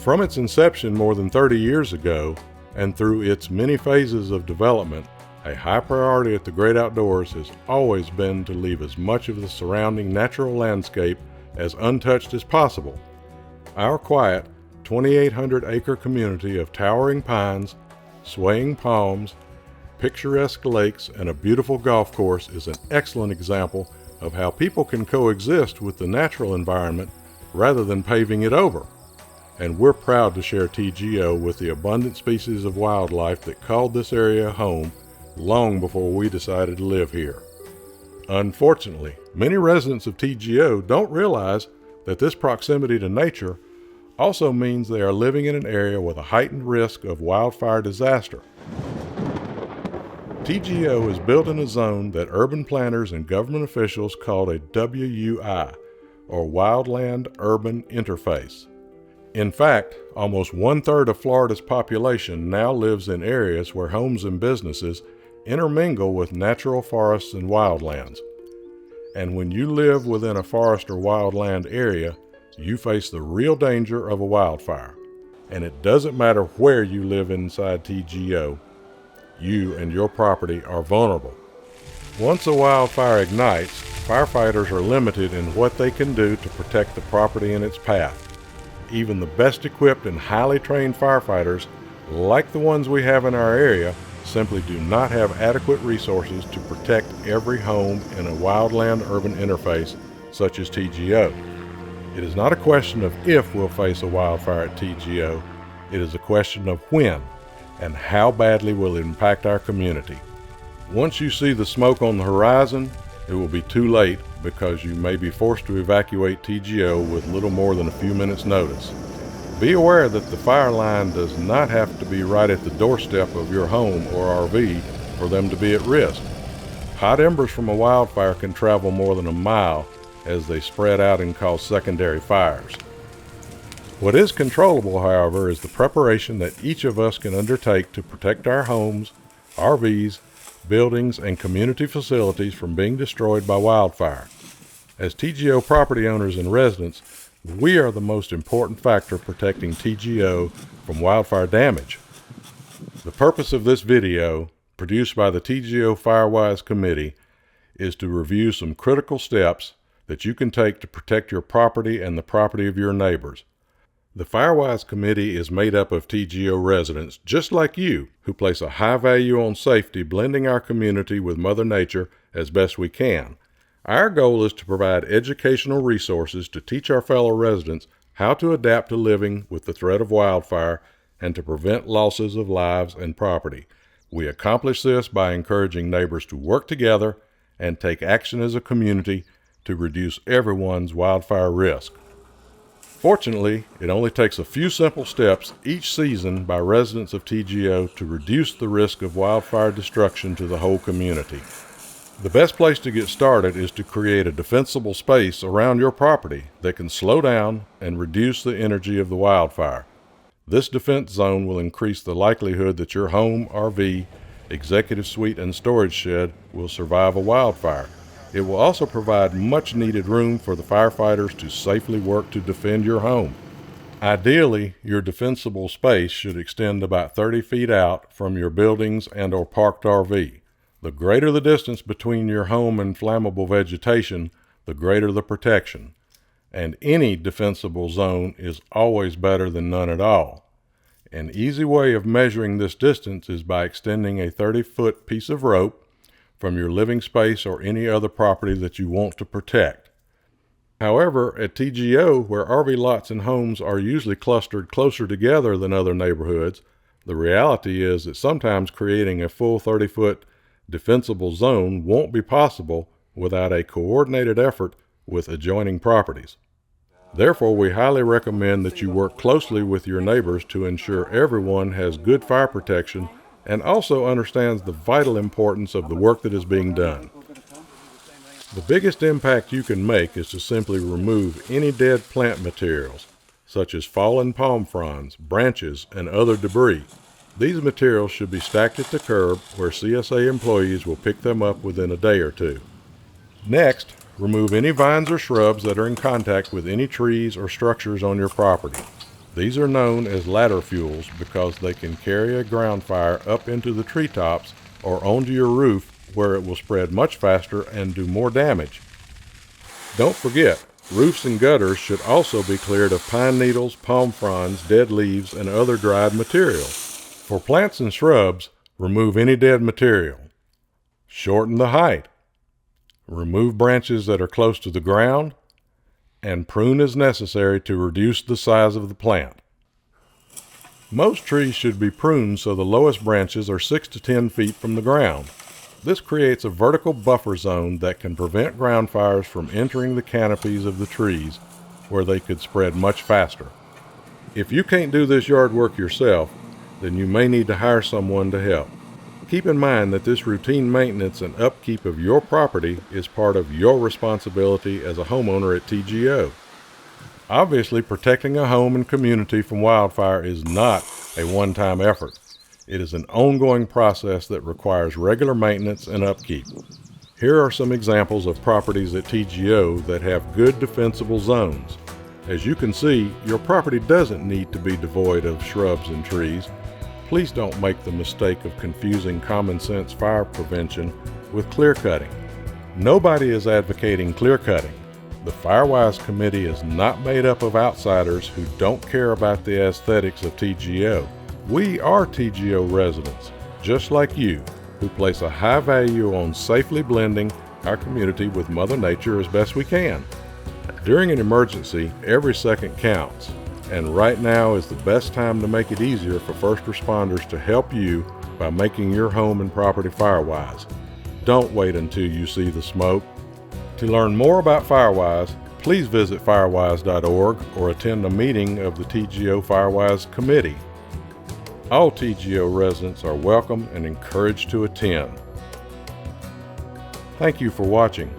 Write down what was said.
From its inception more than 30 years ago, and through its many phases of development, a high priority at the Great Outdoors has always been to leave as much of the surrounding natural landscape as untouched as possible. Our quiet, 2,800-acre community of towering pines, swaying palms, picturesque lakes, and a beautiful golf course is an excellent example of how people can coexist with the natural environment rather than paving it over. And we're proud to share TGO with the abundant species of wildlife that called this area home long before we decided to live here. Unfortunately, many residents of TGO don't realize that this proximity to nature also means they are living in an area with a heightened risk of wildfire disaster. TGO is built in a zone that urban planners and government officials call a WUI, or Wildland Urban Interface. In fact, almost 1/3 of Florida's population now lives in areas where homes and businesses intermingle with natural forests and wildlands. And when you live within a forest or wildland area, you face the real danger of a wildfire. And it doesn't matter where you live inside TGO, you and your property are vulnerable. Once a wildfire ignites, firefighters are limited in what they can do to protect the property in its path. Even the best equipped and highly trained firefighters, like the ones we have in our area, simply do not have adequate resources to protect every home in a wildland urban interface such as TGO. It is not a question of if we'll face a wildfire at TGO, it is a question of when and how badly will it impact our community. Once you see the smoke on the horizon, it will be too late because you may be forced to evacuate TGO with little more than a few minutes' notice. Be aware that the fire line does not have to be right at the doorstep of your home or RV for them to be at risk. Hot embers from a wildfire can travel more than a mile as they spread out and cause secondary fires. What is controllable, however, is the preparation that each of us can undertake to protect our homes, RVs, buildings, and community facilities from being destroyed by wildfire. As TGO property owners and residents, we are the most important factor protecting TGO from wildfire damage. The purpose of this video, produced by the TGO Firewise Committee, is to review some critical steps that you can take to protect your property and the property of your neighbors. The Firewise Committee is made up of TGO residents just like you who place a high value on safety, blending our community with Mother Nature as best we can. Our goal is to provide educational resources to teach our fellow residents how to adapt to living with the threat of wildfire and to prevent losses of lives and property. We accomplish this by encouraging neighbors to work together and take action as a community to reduce everyone's wildfire risk. Fortunately, it only takes a few simple steps each season by residents of TGO to reduce the risk of wildfire destruction to the whole community. The best place to get started is to create a defensible space around your property that can slow down and reduce the energy of the wildfire. This defense zone will increase the likelihood that your home, RV, executive suite, and storage shed will survive a wildfire. It will also provide much needed room for the firefighters to safely work to defend your home. Ideally, your defensible space should extend about 30 feet out from your buildings and or parked RV. The greater the distance between your home and flammable vegetation, the greater the protection. And any defensible zone is always better than none at all. An easy way of measuring this distance is by extending a 30-foot piece of rope from your living space or any other property that you want to protect. However, at TGO, where RV lots and homes are usually clustered closer together than other neighborhoods, the reality is that sometimes creating a full 30-foot defensible zone won't be possible without a coordinated effort with adjoining properties. Therefore, we highly recommend that you work closely with your neighbors to ensure everyone has good fire protection and also understands the vital importance of the work that is being done. The biggest impact you can make is to simply remove any dead plant materials, such as fallen palm fronds, branches, and other debris. These materials should be stacked at the curb where CSA employees will pick them up within a day or two. Next, remove any vines or shrubs that are in contact with any trees or structures on your property. These are known as ladder fuels because they can carry a ground fire up into the treetops or onto your roof, where it will spread much faster and do more damage. Don't forget, roofs and gutters should also be cleared of pine needles, palm fronds, dead leaves, and other dried material. For plants and shrubs, remove any dead material. Shorten the height. Remove branches that are close to the ground, and prune as necessary to reduce the size of the plant. Most trees should be pruned so the lowest branches are 6 to 10 feet from the ground. This creates a vertical buffer zone that can prevent ground fires from entering the canopies of the trees, where they could spread much faster. If you can't do this yard work yourself, then you may need to hire someone to help. Keep in mind that this routine maintenance and upkeep of your property is part of your responsibility as a homeowner at TGO. Obviously, protecting a home and community from wildfire is not a one-time effort. It is an ongoing process that requires regular maintenance and upkeep. Here are some examples of properties at TGO that have good defensible zones. As you can see, your property doesn't need to be devoid of shrubs and trees. Please don't make the mistake of confusing common sense fire prevention with clear cutting. Nobody is advocating clear cutting. The Firewise committee is not made up of outsiders who don't care about the aesthetics of TGO. We are TGO residents, just like you, who place a high value on safely blending our community with Mother Nature as best we can. During an emergency, every second counts, and right now is the best time to make it easier for first responders to help you by making your home and property Firewise. Don't wait until you see the smoke. To learn more about Firewise, please visit firewise.org or attend a meeting of the TGO Firewise Committee. All TGO residents are welcome and encouraged to attend. Thank you for watching.